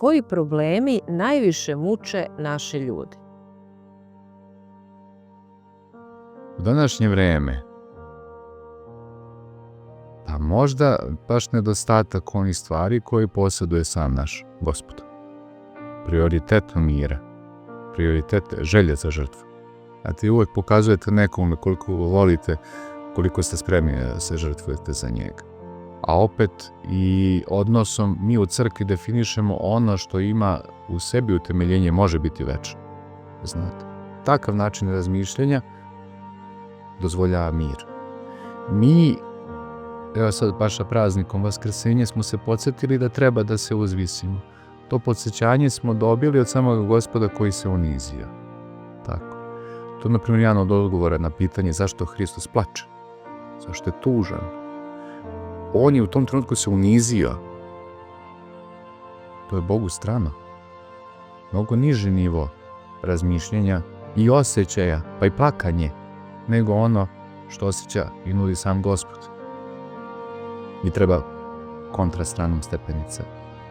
koji problemi najviše muče naše ljude? U današnje vreme, pa možda baš nedostatak onih stvari koji posjeduje sam naš Gospod. Prioritet mira, prioritet želje za žrtvu. Znate, uvek pokazujete nekome koliko volite, koliko ste spremni da se žrtvujete za njega. A opet i odnosom mi u crkvi definišemo ono što ima u sebi utemeljenje može biti večno. Znate, takav način razmišljanja dozvoljava mir. Mi, evo sad baš sa praznikom Vaskrsenja, smo se podsjetili da treba da se uzvisimo. To podsjećanje smo dobili od samog Gospoda koji se unizio. Tako. To je, na primjer, jedan od odgovora na pitanje zašto Hristos plače, zašto je tužan. On je u tom trenutku se unizio. To je Bogu strano. Mnogo niži nivo razmišljenja i osjećaja, pa i plakanje, nego ono što osjeća i nudi sam Gospod. Mi treba kontrastranom stepenice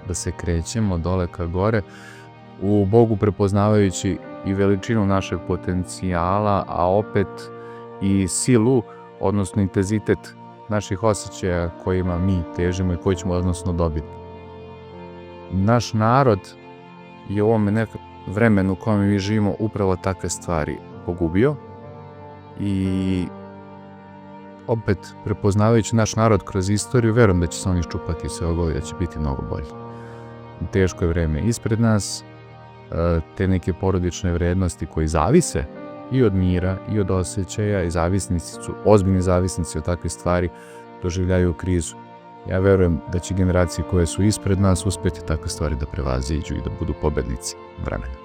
da se krećemo dole ka gore, u Bogu prepoznavajući i veličinu našeg potencijala, a opet i silu, odnosno intenzitet naših osjećaja kojima mi težimo i koji ćemo odnosno dobiti. Naš narod je u ovome vremenu u kojem mi živimo upravo takve stvari pogubio i opet prepoznavajući naš narod kroz istoriju, verujem da će se on iščupati sve ovo i da će biti mnogo bolje. Teško je vreme ispred nas, te neke porodične vrednosti koji zavise i od mira i od osjećaja i zavisnici su, ozbiljni zavisnici od takvih stvari, doživljaju krizu. Ja verujem da će generacije koje su ispred nas uspjeti takve stvari da prevaziđu i da budu pobednici vremena.